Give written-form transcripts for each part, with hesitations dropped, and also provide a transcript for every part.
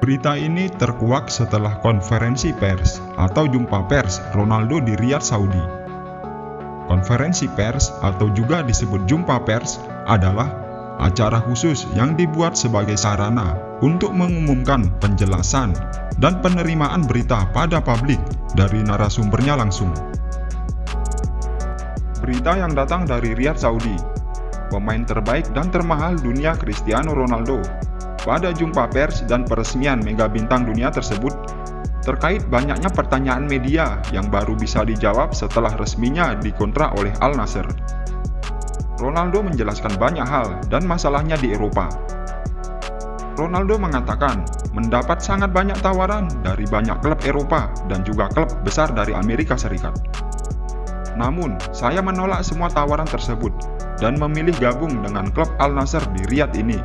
Berita ini terkuak setelah konferensi pers atau jumpa pers Ronaldo di Riyadh, Saudi. Konferensi pers atau juga disebut jumpa pers adalah acara khusus yang dibuat sebagai sarana untuk mengumumkan penjelasan dan penerimaan berita pada publik dari narasumbernya langsung. Berita yang datang dari Riyadh, Saudi, pemain terbaik dan termahal dunia Cristiano Ronaldo, pada jumpa pers dan peresmian mega bintang dunia tersebut, terkait banyaknya pertanyaan media yang baru bisa dijawab setelah resminya dikontrak oleh Al Nassr. Ronaldo menjelaskan banyak hal dan masalahnya di Eropa. Ronaldo mengatakan mendapat sangat banyak tawaran dari banyak klub Eropa dan juga klub besar dari Amerika Serikat. Namun, saya menolak semua tawaran tersebut dan memilih gabung dengan klub Al Nassr di Riyadh ini.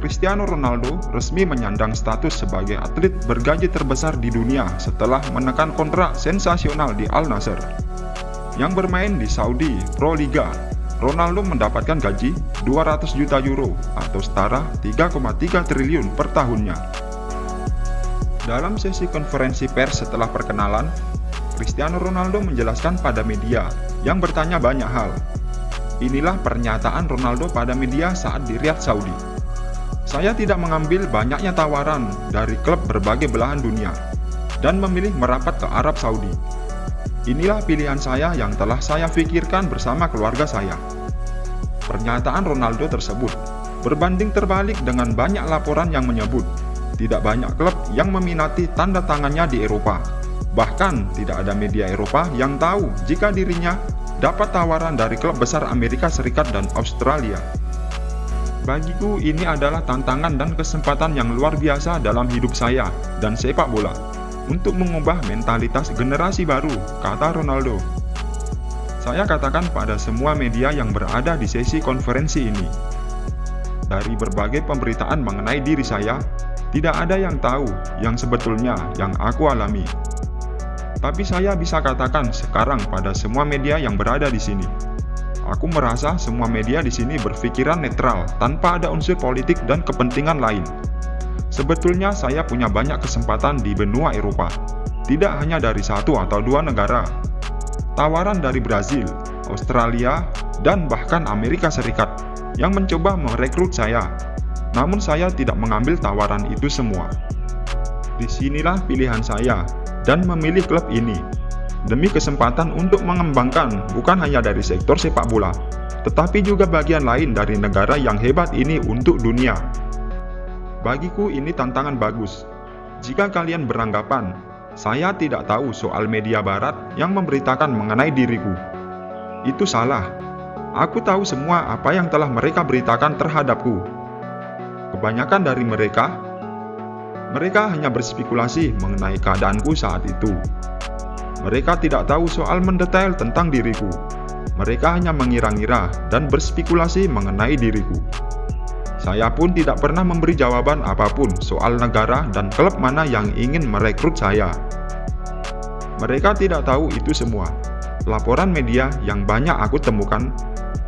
Cristiano Ronaldo resmi menyandang status sebagai atlet bergaji terbesar di dunia setelah menekan kontrak sensasional di Al Nassr. Yang bermain di Saudi Pro Liga, Ronaldo mendapatkan gaji 200 juta euro atau setara 3,3 triliun per tahunnya. Dalam sesi konferensi pers setelah perkenalan, Cristiano Ronaldo menjelaskan pada media yang bertanya banyak hal. Inilah pernyataan Ronaldo pada media saat di Riyadh, Saudi. Saya tidak mengambil banyaknya tawaran dari klub berbagai belahan dunia dan memilih merapat ke Arab Saudi. Inilah pilihan saya yang telah saya pikirkan bersama keluarga saya. Pernyataan Ronaldo tersebut berbanding terbalik dengan banyak laporan yang menyebut tidak banyak klub yang meminati tanda tangannya di Eropa. Bahkan tidak ada media Eropa yang tahu jika dirinya dapat tawaran dari klub besar Amerika Serikat dan Australia. Bagiku ini adalah tantangan dan kesempatan yang luar biasa dalam hidup saya dan sepak bola untuk mengubah mentalitas generasi baru, kata Ronaldo. Saya katakan pada semua media yang berada di sesi konferensi ini. Dari berbagai pemberitaan mengenai diri saya, tidak ada yang tahu yang sebetulnya yang aku alami. Tapi saya bisa katakan sekarang pada semua media yang berada di sini. Aku merasa semua media di sini berpikiran netral tanpa ada unsur politik dan kepentingan lain. Sebetulnya saya punya banyak kesempatan di benua Eropa, tidak hanya dari satu atau dua negara. Tawaran dari Brazil, Australia, dan bahkan Amerika Serikat yang mencoba merekrut saya. Namun saya tidak mengambil tawaran itu semua. Disinilah pilihan saya dan memilih klub ini. Demi kesempatan untuk mengembangkan bukan hanya dari sektor sepak bola, tetapi juga bagian lain dari negara yang hebat ini untuk dunia. Bagiku ini tantangan bagus. Jika kalian beranggapan, saya tidak tahu soal media barat yang memberitakan mengenai diriku. Itu salah. Aku tahu semua apa yang telah mereka beritakan terhadapku. Kebanyakan dari mereka hanya berspekulasi mengenai keadaanku saat itu. Mereka tidak tahu soal mendetail tentang diriku. Mereka hanya mengira-ngira dan berspekulasi mengenai diriku. Saya pun tidak pernah memberi jawaban apapun soal negara dan klub mana yang ingin merekrut saya. Mereka tidak tahu itu semua. Laporan media yang banyak aku temukan,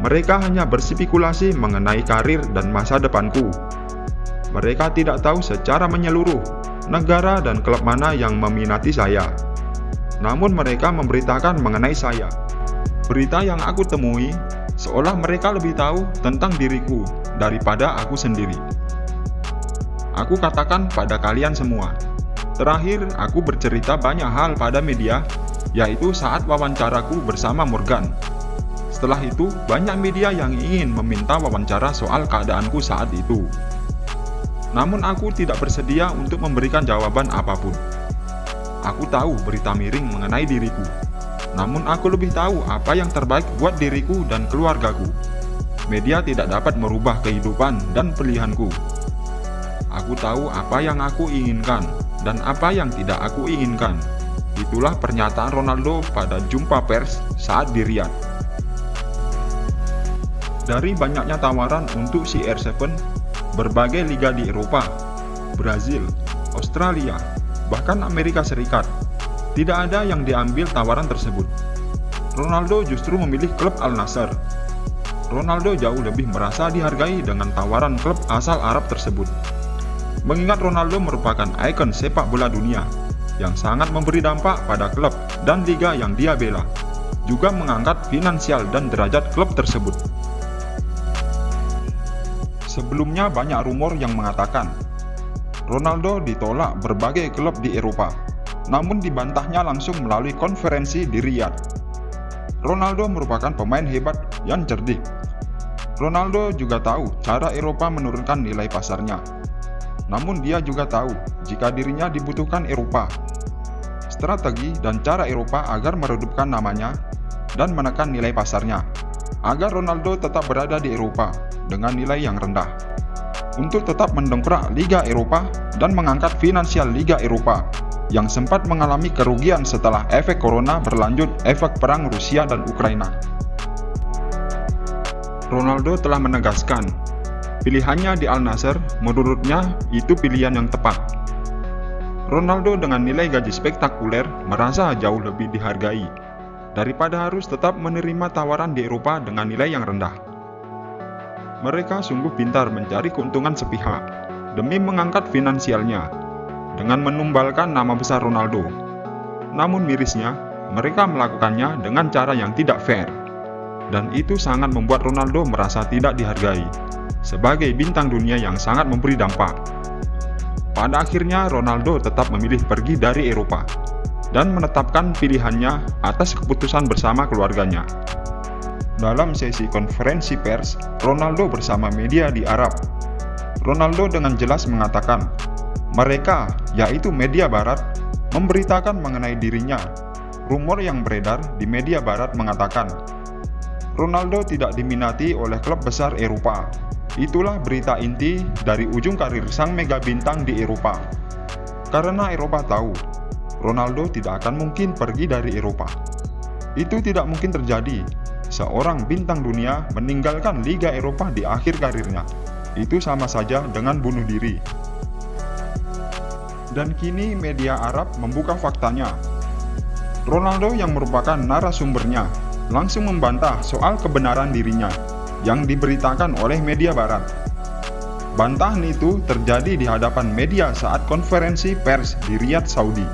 mereka hanya berspekulasi mengenai karir dan masa depanku. Mereka tidak tahu secara menyeluruh negara dan klub mana yang meminati saya. Namun mereka memberitakan mengenai saya. Berita yang aku temui seolah mereka lebih tahu tentang diriku daripada aku sendiri. Aku katakan pada kalian semua. Terakhir, aku bercerita banyak hal pada media, yaitu saat wawancaraku bersama Morgan. Setelah itu, banyak media yang ingin meminta wawancara soal keadaanku saat itu. Namun aku tidak bersedia untuk memberikan jawaban apapun. Aku tahu berita miring mengenai diriku, namun aku lebih tahu apa yang terbaik buat diriku dan keluargaku. Media tidak dapat merubah kehidupan dan pilihanku. Aku tahu apa yang aku inginkan dan apa yang tidak aku inginkan. Itulah pernyataan Ronaldo pada jumpa pers saat di Riyadh. Dari banyaknya tawaran untuk CR7, berbagai liga di Eropa, Brazil, Australia, bahkan Amerika Serikat, tidak ada yang diambil tawaran tersebut. Ronaldo justru memilih klub Al Nassr. Ronaldo jauh lebih merasa dihargai dengan tawaran klub asal Arab tersebut. mengingat Ronaldo merupakan ikon sepak bola dunia yang sangat memberi dampak pada klub dan liga yang dia bela, juga mengangkat finansial dan derajat klub tersebut. Sebelumnya banyak rumor yang mengatakan Ronaldo ditolak berbagai klub di Eropa, namun dibantahnya langsung melalui konferensi di Riyadh. Ronaldo merupakan pemain hebat yang cerdik. Ronaldo juga tahu cara Eropa menurunkan nilai pasarnya. Namun dia juga tahu jika dirinya dibutuhkan Eropa. Strategi dan cara Eropa agar meredupkan namanya dan menekan nilai pasarnya, agar Ronaldo tetap berada di Eropa dengan nilai yang rendah. Untuk tetap mendongkrak Liga Eropa dan mengangkat finansial Liga Eropa yang sempat mengalami kerugian setelah efek corona berlanjut efek perang Rusia dan Ukraina. Ronaldo telah menegaskan pilihannya di Al Nassr menurutnya itu pilihan yang tepat. Ronaldo dengan nilai gaji spektakuler merasa jauh lebih dihargai daripada harus tetap menerima tawaran di Eropa dengan nilai yang rendah. Mereka sungguh pintar mencari keuntungan sepihak demi mengangkat finansialnya dengan menumbalkan nama besar Ronaldo. Namun mirisnya, mereka melakukannya dengan cara yang tidak fair. Dan itu sangat membuat Ronaldo merasa tidak dihargai sebagai bintang dunia yang sangat memberi dampak. Pada akhirnya Ronaldo tetap memilih pergi dari Eropa dan menetapkan pilihannya atas keputusan bersama keluarganya. Dalam sesi konferensi pers, Ronaldo bersama media di Arab, Ronaldo dengan jelas mengatakan, mereka, yaitu media barat, memberitakan mengenai dirinya. Rumor yang beredar di media barat mengatakan, Ronaldo tidak diminati oleh klub besar Eropa. Itulah berita inti dari ujung karir sang mega bintang di Eropa. Karena Eropa tahu, Ronaldo tidak akan mungkin pergi dari Eropa. Itu tidak mungkin terjadi. Seorang bintang dunia meninggalkan Liga Eropa di akhir karirnya. Itu sama saja dengan bunuh diri. Dan kini media Arab membuka faktanya. Ronaldo yang merupakan narasumbernya langsung membantah soal kebenaran dirinya yang diberitakan oleh media barat. Bantahan itu terjadi di hadapan media saat konferensi pers di Riyadh, Saudi.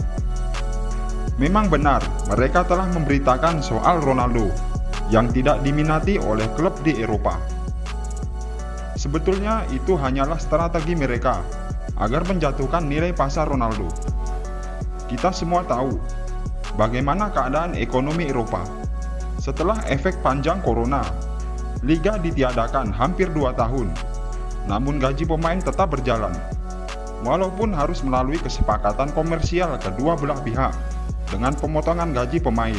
Memang benar, mereka telah memberitakan soal Ronaldo yang tidak diminati oleh klub di Eropa. Sebetulnya itu hanyalah strategi mereka agar menjatuhkan nilai pasar Ronaldo. Kita semua tahu bagaimana keadaan ekonomi Eropa. Setelah efek panjang corona, liga ditiadakan hampir 2 tahun, namun gaji pemain tetap berjalan, walaupun harus melalui kesepakatan komersial kedua belah pihak dengan pemotongan gaji pemain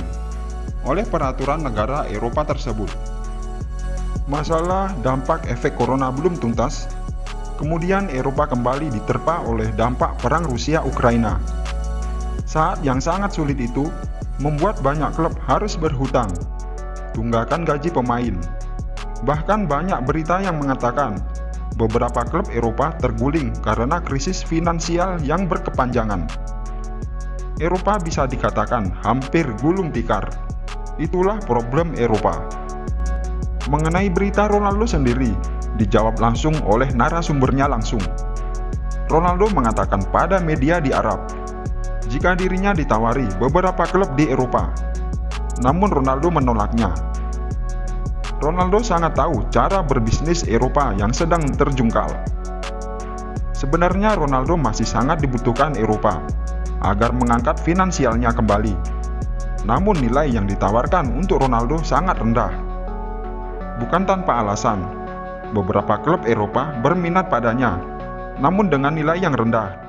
oleh peraturan negara Eropa tersebut. Masalah dampak efek corona belum tuntas, kemudian Eropa kembali diterpa oleh dampak perang Rusia-Ukraina. Saat yang sangat sulit itu, membuat banyak klub harus berhutang, tunggakan gaji pemain. Bahkan banyak berita yang mengatakan beberapa klub Eropa terguling karena krisis finansial yang berkepanjangan. Eropa bisa dikatakan hampir gulung tikar. Itulah problem Eropa. Mengenai berita Ronaldo sendiri, dijawab langsung oleh narasumbernya langsung. Ronaldo mengatakan pada media di Arab, jika dirinya ditawari beberapa klub di Eropa. Namun Ronaldo menolaknya. Ronaldo sangat tahu cara berbisnis Eropa yang sedang terjungkal. Sebenarnya Ronaldo masih sangat dibutuhkan Eropa agar mengangkat finansialnya kembali. Namun nilai yang ditawarkan untuk Ronaldo sangat rendah. Bukan tanpa alasan, beberapa klub Eropa berminat padanya, namun dengan nilai yang rendah.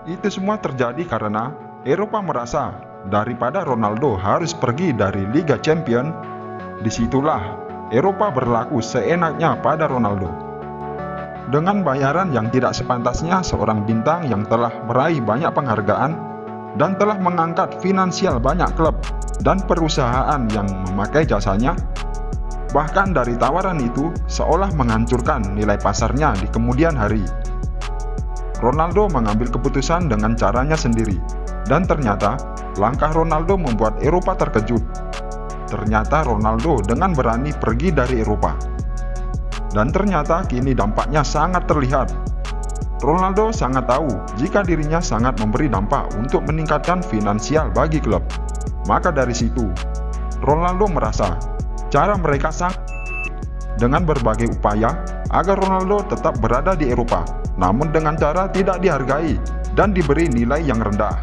Itu semua terjadi karena Eropa merasa daripada Ronaldo harus pergi dari Liga Champions, disitulah Eropa berlaku seenaknya pada Ronaldo. Dengan bayaran yang tidak sepantasnya seorang bintang yang telah meraih banyak penghargaan dan telah mengangkat finansial banyak klub dan perusahaan yang memakai jasanya, bahkan dari tawaran itu seolah menghancurkan nilai pasarnya di kemudian hari. Ronaldo mengambil keputusan dengan caranya sendiri, dan ternyata langkah Ronaldo membuat Eropa terkejut. Ternyata Ronaldo dengan berani pergi dari Eropa. Dan ternyata kini dampaknya sangat terlihat. Ronaldo sangat tahu jika dirinya sangat memberi dampak untuk meningkatkan finansial bagi klub. Maka dari situ, Ronaldo merasa cara mereka sangat dengan berbagai upaya agar Ronaldo tetap berada di Eropa, namun dengan cara tidak dihargai dan diberi nilai yang rendah.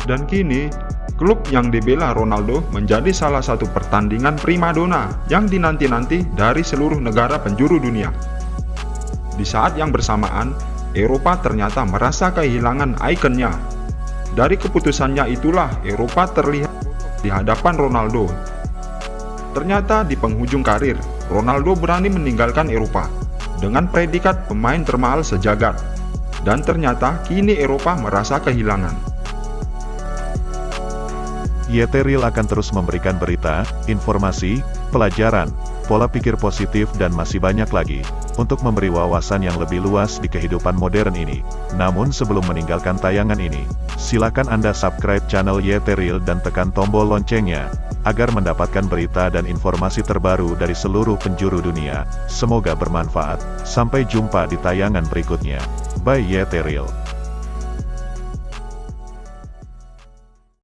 Dan kini, klub yang dibela Ronaldo menjadi salah satu pertandingan primadona yang dinanti-nanti dari seluruh negara penjuru dunia. Di saat yang bersamaan, Eropa ternyata merasa kehilangan ikonnya. Dari keputusannya itulah Eropa terlihat di hadapan Ronaldo. Ternyata di penghujung karir, Ronaldo berani meninggalkan Eropa dengan predikat pemain termahal sejagat. Dan ternyata kini Eropa merasa kehilangan. YT Real akan terus memberikan berita, informasi, pelajaran, pola pikir positif dan masih banyak lagi, untuk memberi wawasan yang lebih luas di kehidupan modern ini. Namun sebelum meninggalkan tayangan ini, silakan Anda subscribe channel YT Real dan tekan tombol loncengnya, agar mendapatkan berita dan informasi terbaru dari seluruh penjuru dunia. Semoga bermanfaat. Sampai jumpa di tayangan berikutnya. Bye YT Real.